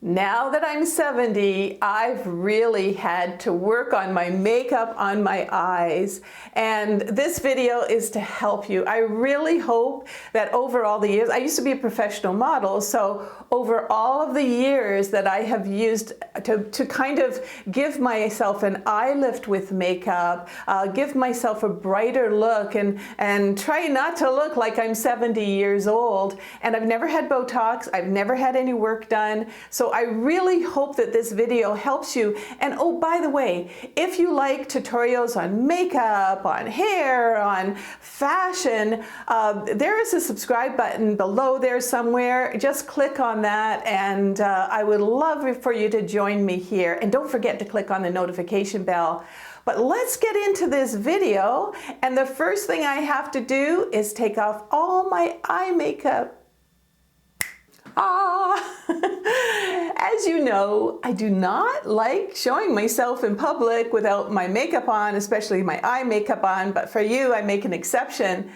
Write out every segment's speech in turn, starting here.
Now that I'm 70, I've really had to work on my makeup on my eyes, and this video is to help you. I really hope that over all the years, I used to be a professional model, so over all of the years that I have used to kind of give myself an eye lift with makeup, give myself a brighter look and try not to look like I'm 70 years old. And I've never had Botox, I've never had any work done, so I really hope that this video helps you. And oh, by the way, if you like tutorials on makeup, on hair, on fashion, there is a subscribe button below there somewhere. Just click on that, and I would love for you to join me here. And don't forget to click on the notification bell. But let's get into this video, and the first thing I have to do is take off all my eye makeup. As you know, I do not like showing myself in public without my makeup on, especially my eye makeup on, but for you, I make an exception.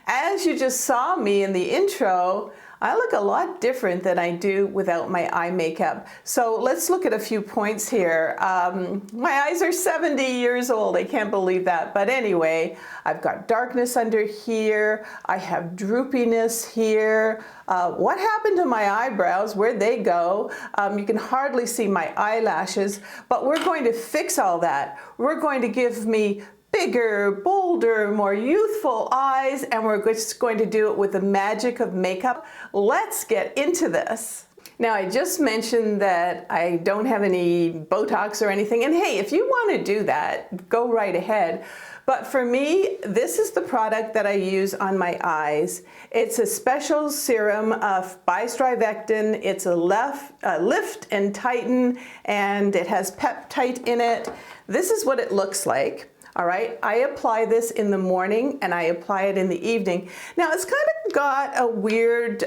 As you just saw me in the intro, I look a lot different than I do without my eye makeup. So let's look at a few points here. My eyes are 70 years old. I can't believe that. But anyway, I've got darkness under here. I have droopiness here. What happened to my eyebrows? Where'd they go? You can hardly see my eyelashes, but we're going to fix all that. We're going to give me bigger, bolder, more youthful eyes, and we're just going to do it with the magic of makeup. Let's get into this. Now, I just mentioned that I don't have any Botox or anything, and hey, if you want to do that, go right ahead. But for me, this is the product that I use on my eyes. It's a special serum by Brightening. It's a lift and tighten, and it has peptide in it. This is what it looks like. All right, I apply this in the morning and I apply it in the evening. Now it's kind of got a weird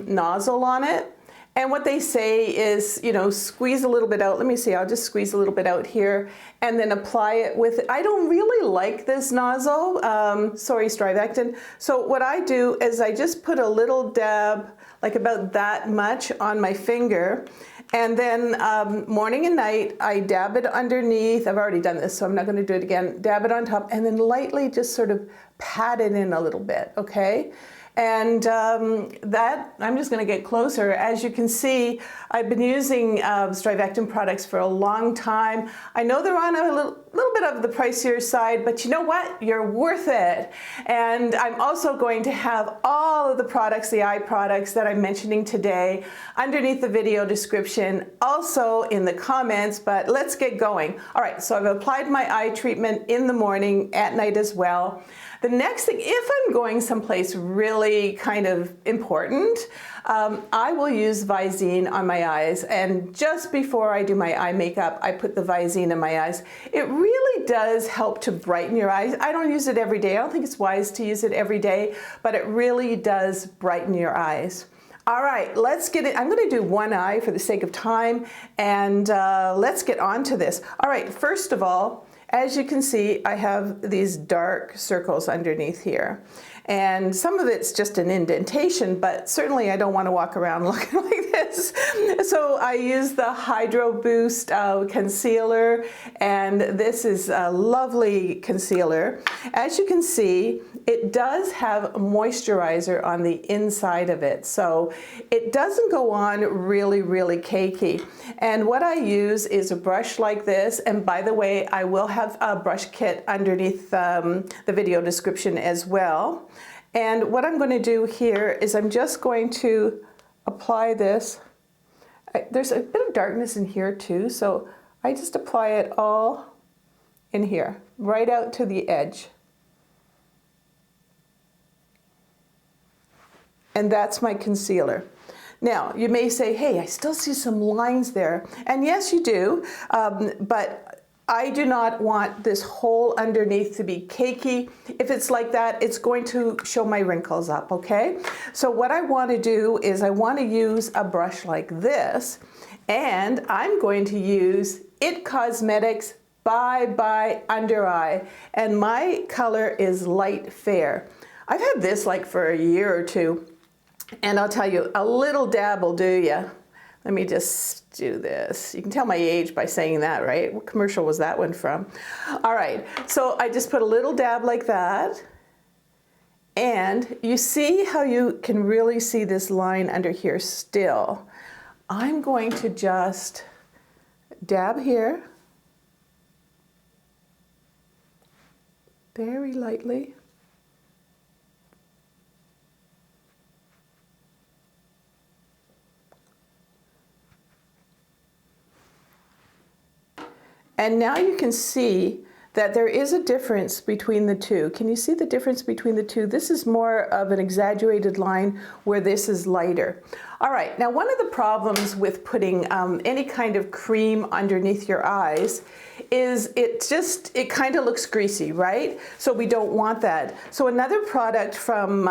nozzle on it. And what they say is, you know, squeeze a little bit out. Let me see, I'll just squeeze a little bit out here and then apply it with it. I don't really like this nozzle, sorry, Brightening. So what I do is I just put a little dab, like about that much on my finger. And then morning and night, I dab it underneath. I've already done this, so I'm not going to do it again. Dab it on top, and then lightly just sort of pat it in a little bit, okay? And that, I'm just going to get closer. As you can see, I've been using Brightening products for a long time. I know they're on a little bit of the pricier side, but you know what? You're worth it. And I'm also going to have all of the products, the eye products that I'm mentioning today, underneath the video description, also in the comments, but let's get going. All right, so I've applied my eye treatment in the morning, at night as well. The next thing, if I'm going someplace really kind of important, I will use Visine on my eyes. And just before I do my eye makeup, I put the Visine in my eyes. It really does help to brighten your eyes. I don't use it every day. I don't think it's wise to use it every day, but it really does brighten your eyes. All right, let's get it. I'm going to do one eye for the sake of time, and let's get on to this. All right, first of all, as you can see, I have these dark circles underneath here. And some of it's just an indentation, but certainly I don't want to walk around looking like this. So I use the Hydro Boost concealer, and this is a lovely concealer. As you can see, it does have a moisturizer on the inside of it, so it doesn't go on really, really cakey. And what I use is a brush like this, and by the way, I will have a brush kit underneath the video description as well. And what I'm going to do here is I'm just going to apply this. There's a bit of darkness in here too, so I just apply it all in here, right out to the edge. And that's my concealer. Now, you may say, hey, I still see some lines there. And yes, you do, but I do not want this whole underneath to be cakey. If it's like that, it's going to show my wrinkles up, okay? So what I want to do is I want to use a brush like this, and I'm going to use IT Cosmetics Bye Under Eye, and my color is light fair. I've had this like for a year or two, and I'll tell you, a little dab will do ya. Let me just do this. You can tell my age by saying that, right? What commercial was that one from? All right, so I just put a little dab like that. And you see how you can really see this line under here still. I'm going to just dab here, very lightly. And now you can see that there is a difference between the two. Can you see the difference between the two? This is more of an exaggerated line where this is lighter. All right, now one of the problems with putting any kind of cream underneath your eyes is it kind of looks greasy, right? So we don't want that. So another product from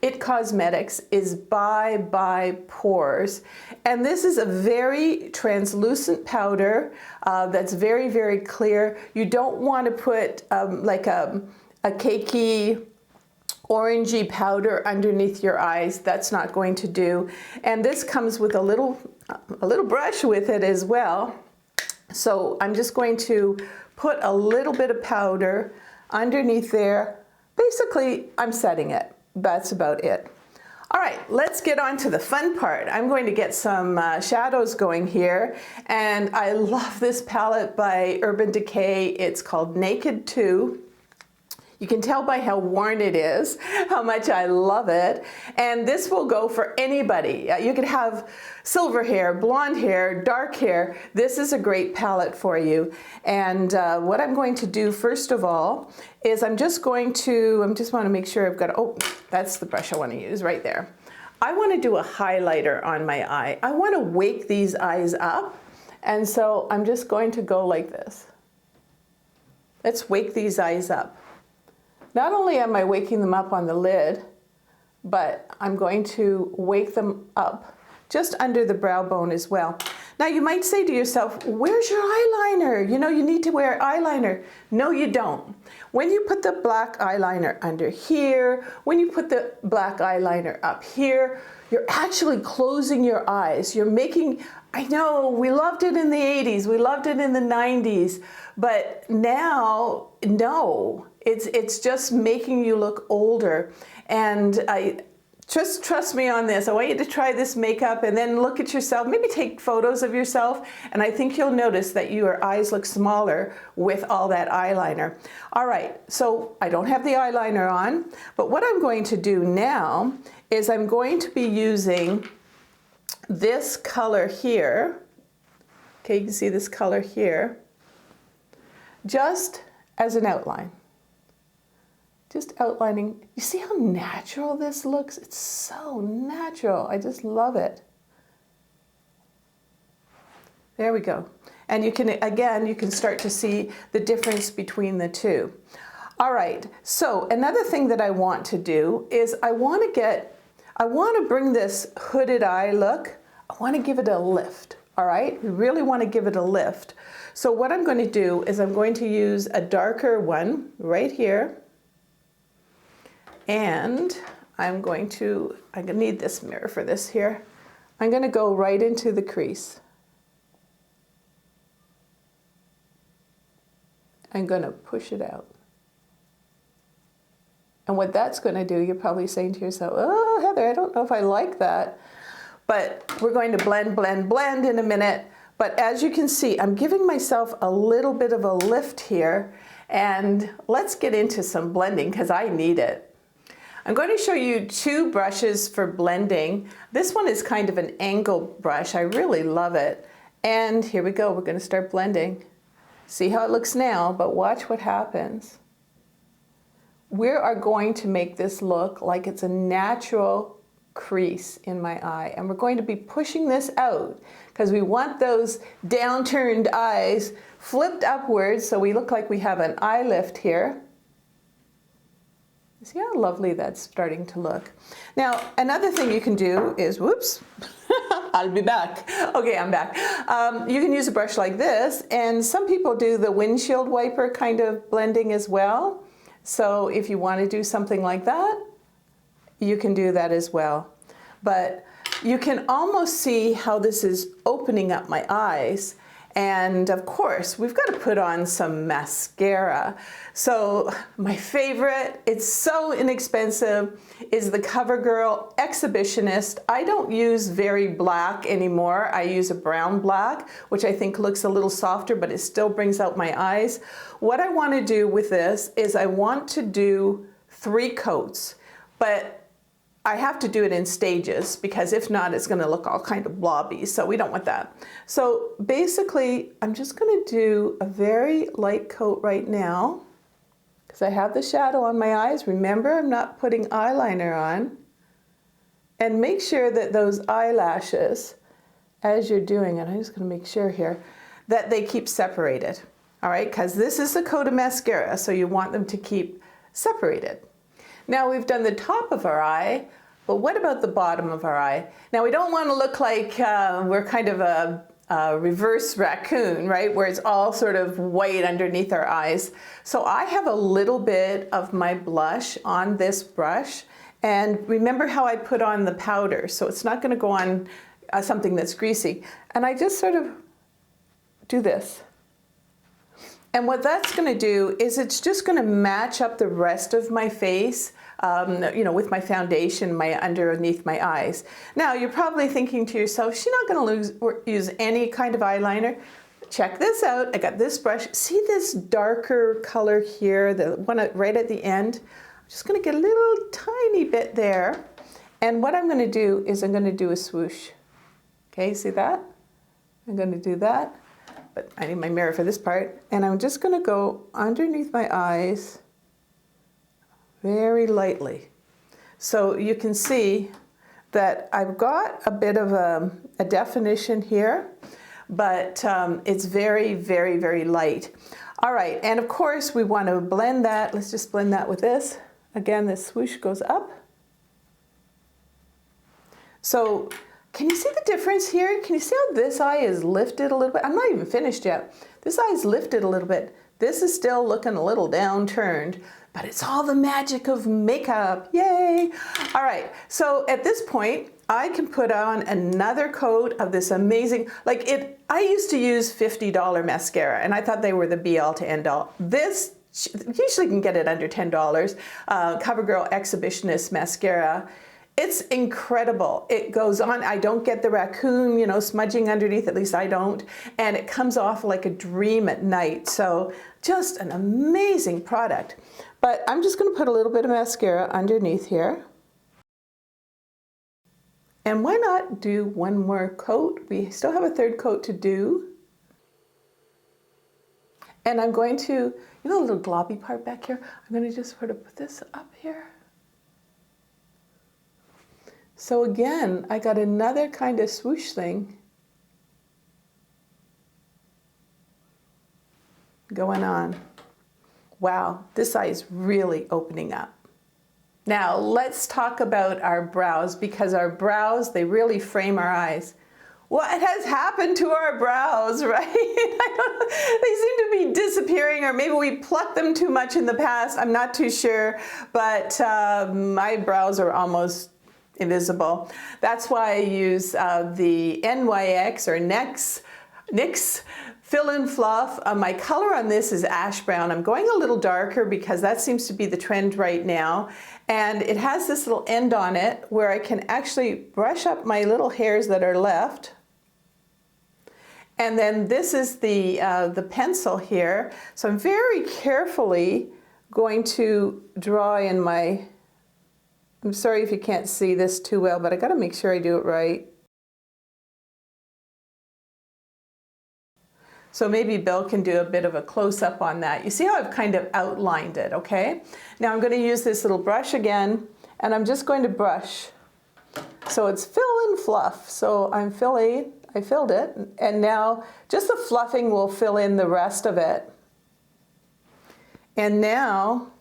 IT Cosmetics is by Pores. And this is a very translucent powder that's very, very clear. You don't want to put like a cakey, orangey powder underneath your eyes. That's not going to do. And this comes with a little brush with it as well. So I'm just going to put a little bit of powder underneath there. Basically, I'm setting it. That's about it. All right, let's get on to the fun part. I'm going to get some shadows going here. And I love this palette by Urban Decay. It's called Naked 2. You can tell by how worn it is, how much I love it. And this will go for anybody. You could have silver hair, blonde hair, dark hair. This is a great palette for you. And what I'm going to do first of all is I just want to make sure I've got, oh, that's the brush I want to use right there. I want to do a highlighter on my eye. I want to wake these eyes up. And so I'm just going to go like this. Let's wake these eyes up. Not only am I waking them up on the lid, but I'm going to wake them up just under the brow bone as well. Now you might say to yourself, where's your eyeliner? You know, you need to wear eyeliner. No, you don't. When you put the black eyeliner under here, when you put the black eyeliner up here, you're actually closing your eyes. You're making, I know, we loved it in the 80s, we loved it in the 90s, but now, no. It's just making you look older. And just trust me on this. I want you to try this makeup and then look at yourself. Maybe take photos of yourself. And I think you'll notice that your eyes look smaller with all that eyeliner. All right, so I don't have the eyeliner on. But what I'm going to do now is I'm going to be using this color here. Okay, you can see this color here. Just as an outline. Just outlining. You see how natural this looks? It's so natural. I just love it. There we go. And you can, again, you can start to see the difference between the two. All right, so another thing that I want to do is I want to bring this hooded eye look, I want to give it a lift, all right? We really want to give it a lift. So what I'm going to do is I'm going to use a darker one right here. And I'm going to need this mirror for this here. I'm going to go right into the crease. I'm going to push it out. And what that's going to do, you're probably saying to yourself, oh, Heather, I don't know if I like that. But we're going to blend, blend, blend in a minute. But as you can see, I'm giving myself a little bit of a lift here. And let's get into some blending because I need it. I'm going to show you two brushes for blending. This one is kind of an angle brush. I really love it. And here we go. We're going to start blending. See how it looks now, but watch what happens. We are going to make this look like it's a natural crease in my eye. And we're going to be pushing this out because we want those downturned eyes flipped upwards so we look like we have an eye lift here. See how lovely that's starting to look. Now, another thing you can do is, whoops, I'll be back. Okay, I'm back. You can use a brush like this, and some people do the windshield wiper kind of blending as well. So if you want to do something like that, you can do that as well. But you can almost see how this is opening up my eyes. And of course, we've got to put on some mascara. So my favorite, it's so inexpensive, is the CoverGirl Exhibitionist. I don't use very black anymore. I use a brown black, which I think looks a little softer, but it still brings out my eyes. What I want to do with this is I want to do 3 coats, but I have to do it in stages because if not, it's going to look all kind of blobby. So we don't want that. So basically, I'm just going to do a very light coat right now because I have the shadow on my eyes. Remember, I'm not putting eyeliner on. And make sure that those eyelashes, as you're doing it, I'm just going to make sure here, that they keep separated. All right, because this is a coat of mascara, so you want them to keep separated. Now we've done the top of our eye, but what about the bottom of our eye? Now we don't want to look like we're kind of a reverse raccoon, right? Where it's all sort of white underneath our eyes. So I have a little bit of my blush on this brush. And remember how I put on the powder, so it's not going to go on something that's greasy. And I just sort of do this. And what that's going to do is it's just going to match up the rest of my face, you know, with my foundation, underneath my eyes. Now, you're probably thinking to yourself, she's not going to use any kind of eyeliner. Check this out. I got this brush. See this darker color here, the one right at the end? I'm just going to get a little tiny bit there. And what I'm going to do is I'm going to do a swoosh. Okay, see that? I'm going to do that. But I need my mirror for this part. And I'm just going to go underneath my eyes very lightly. So you can see that I've got a bit of a definition here, but it's very, very, very light. All right, and of course we want to blend that. Let's just blend that with this. Again, this swoosh goes up. So can you see the difference here? Can you see how this eye is lifted a little bit? I'm not even finished yet. This eye is lifted a little bit. This is still looking a little downturned, but it's all the magic of makeup. Yay! All right, so at this point, I can put on another coat of this amazing, I used to use $50 mascara, and I thought they were the be-all to end-all. This, usually can get it under $10, CoverGirl Exhibitionist Mascara. It's incredible. It goes on. I don't get the raccoon, you know, smudging underneath, at least I don't. And it comes off like a dream at night. So just an amazing product. But I'm just going to put a little bit of mascara underneath here. And why not do one more coat? We still have a third coat to do. And I'm going to, you know, the little globby part back here? I'm going to just sort of put this up here. So again, I got another kind of swoosh thing going on. Wow, this eye is really opening up. Now let's talk about our brows, because our brows, they really frame our eyes. What has happened to our brows, right? They seem to be disappearing, or maybe we plucked them too much in the past. I'm not too sure, but my brows are almost invisible. That's why I use the NYX or NYX Fill and Fluff. My color on this is ash brown. I'm going a little darker because that seems to be the trend right now. And it has this little end on it where I can actually brush up my little hairs that are left. And then this is the pencil here. So I'm very carefully going to draw in my, I'm sorry if you can't see this too well, but I got to make sure I do it right. So maybe Bill can do a bit of a close-up on that. You see how I've kind of outlined it, okay? Now I'm going to use this little brush again, and I'm just going to brush. So it's fill and fluff. So I filled it, and now just the fluffing will fill in the rest of it. And now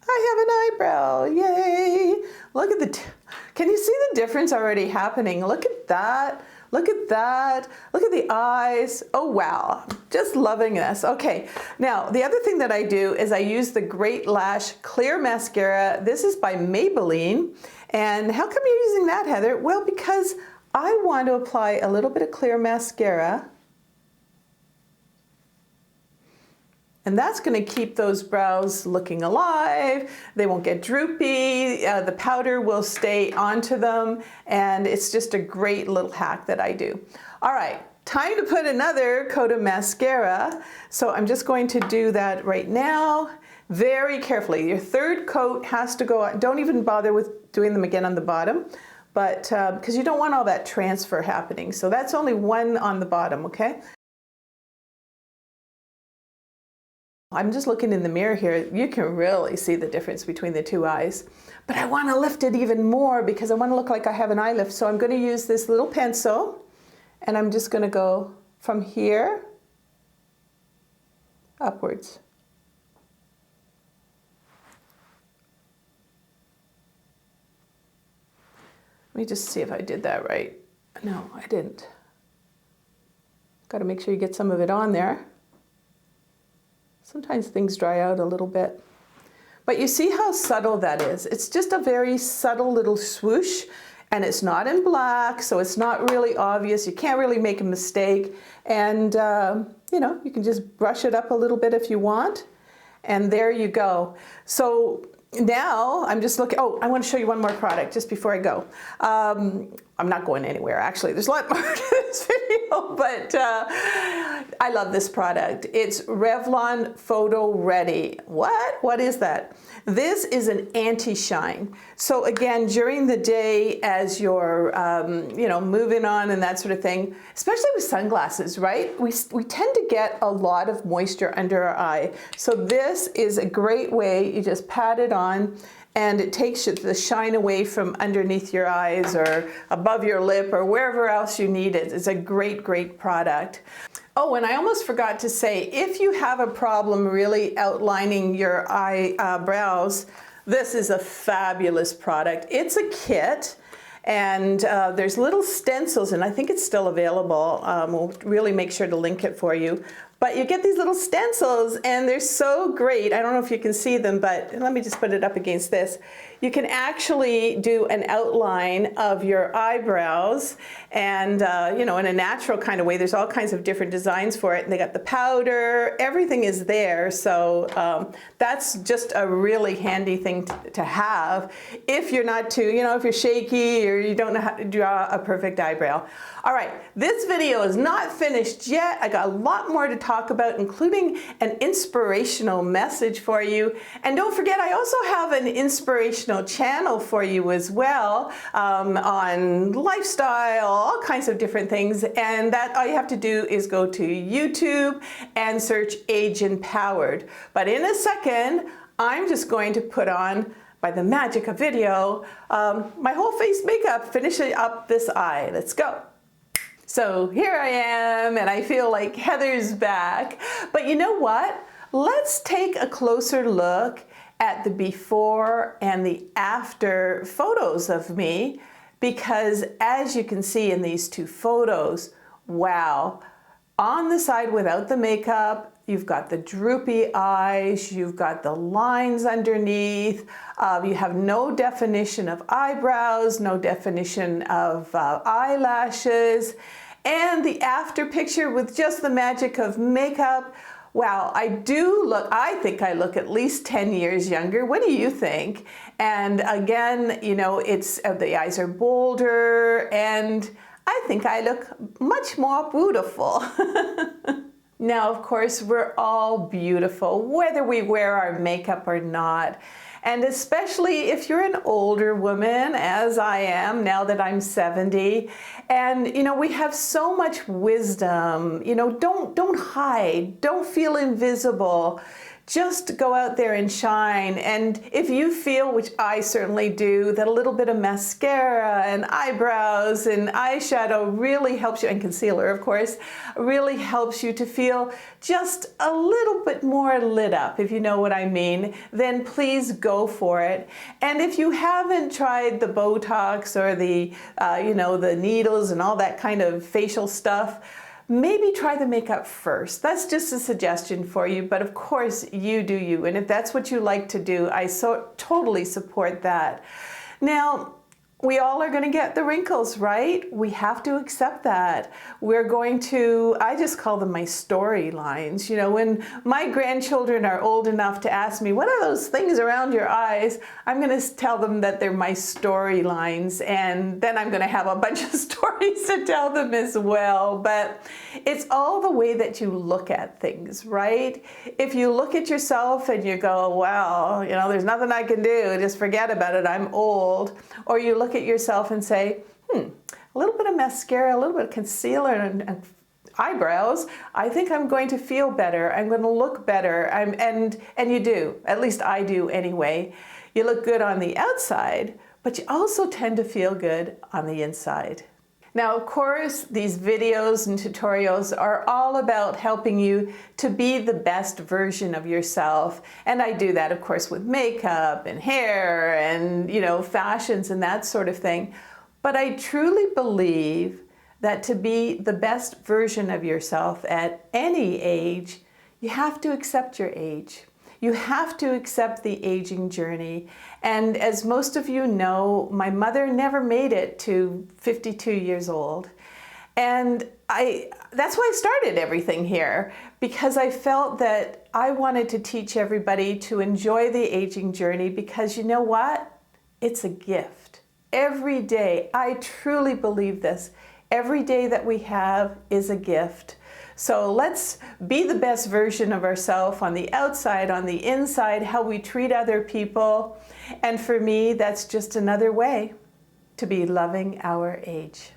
I have an eyebrow, yay! Look at can you see the difference already happening? Look at that, look at that, look at the eyes. Oh wow, just loving this. Okay, now the other thing that I do is I use the Great Lash Clear Mascara. This is by Maybelline, And how come you're using that, Heather? Well, because I want to apply a little bit of clear mascara. And that's going to keep those brows looking alive. They won't get droopy. The powder will stay onto them. And it's just a great little hack that I do. All right, time to put another coat of mascara. So I'm just going to do that right now. Very carefully. Your third coat has to go on. Don't even bother with doing them again on the bottom, but because you don't want all that transfer happening. So that's only one on the bottom, okay? I'm just looking in the mirror here. You can really see the difference between the two eyes. But I want to lift it even more because I want to look like I have an eye lift. So I'm going to use this little pencil and I'm just going to go from here upwards. Let me just see if I did that right. No, I didn't. Got to make sure you get some of it on there. Sometimes things dry out a little bit. But you see how subtle that is. It's just a very subtle little swoosh, and it's not in black, so it's not really obvious. You can't really make a mistake. And, you know, you can just brush it up a little bit if you want. And there you go. So now I'm just looking, oh, I want to show you one more product just before I go. I'm not going anywhere, actually. There's a lot more to this video, but I love this product. It's Revlon Photo Ready. What? What is that? This is an anti-shine. So again, during the day as you're, you know, moving on and that sort of thing, especially with sunglasses, right? We tend to get a lot of moisture under our eye. So this is a great way. You just pat it on, and it takes the shine away from underneath your eyes or above your lip or wherever else you need it. It's a great, great product. Oh, and I almost forgot to say, if you have a problem really outlining your eyebrows, this is a fabulous product. It's a kit. And there's little stencils, and I think it's still available. We'll really make sure to link it for you. But you get these little stencils, and they're so great. I don't know if you can see them, but let me just put it up against this. You can actually do an outline of your eyebrows, and you know, in a natural kind of way. There's all kinds of different designs for it, and they got the powder. Everything is there, so that's just a really handy thing to have if you're not too, you know, if you're shaky or you don't know how to draw a perfect eyebrow. All right, this video is not finished yet. I got a lot more to talk about, including an inspirational message for you. And don't forget, I also have an inspirational channel for you as well, on lifestyle, all kinds of different things. And that all you have to do is go to YouTube and search Age Empowered. But in a second, I'm just going to put on, by the magic of video, my whole face makeup, finishing up this eye. Let's go. So here I am, and I feel like Heather's back. But you know what? Let's take a closer look at the before and the after photos of me, because as you can see in these two photos, wow, on the side without the makeup, you've got the droopy eyes, you've got the lines underneath, you have no definition of eyebrows, no definition of eyelashes, and the after picture with just the magic of makeup. Wow, I think I look at least 10 years younger. What do you think? And again, you know, it's the eyes are bolder, and I think I look much more beautiful. Now, of course, we're all beautiful, whether we wear our makeup or not. And especially if you're an older woman, as I am now that I'm 70, and you know, we have so much wisdom. You know, don't hide, don't feel invisible. Just go out there and shine. And if you feel, which I certainly do, that a little bit of mascara and eyebrows and eyeshadow really helps you, and concealer, of course, really helps you to feel just a little bit more lit up, if you know what I mean, then please go for it. And if you haven't tried the Botox or the, you know, the needles and all that kind of facial stuff, maybe try the makeup first. That's just a suggestion for you, but of course you do you. And if that's what you like to do, I totally support that. Now, We all are going to get the wrinkles, right? We have to accept that. We're going to, I just call them my storylines. You know, when my grandchildren are old enough to ask me, what are those things around your eyes? I'm going to tell them that they're my storylines, and then I'm going to have a bunch of stories to tell them as well. But it's all the way that you look at things, right? If you look at yourself and you go, well, you know, there's nothing I can do, just forget about it, I'm old. Or you look at yourself and say, a little bit of mascara, a little bit of concealer and eyebrows, I think I'm going to feel better, I'm going to look better, and you do, at least I do anyway. You look good on the outside, but you also tend to feel good on the inside. Now, of course, these videos and tutorials are all about helping you to be the best version of yourself. And I do that, of course, with makeup and hair and, you know, fashions and that sort of thing. But I truly believe that to be the best version of yourself at any age, you have to accept your age. You have to accept the aging journey. And as most of you know, my mother never made it to 52 years old. And that's why I started everything here, because I felt that I wanted to teach everybody to enjoy the aging journey, because you know what? It's a gift. Every day, I truly believe this, every day that we have is a gift. So let's be the best version of ourselves on the outside, on the inside, how we treat other people. And for me, that's just another way to be loving our age.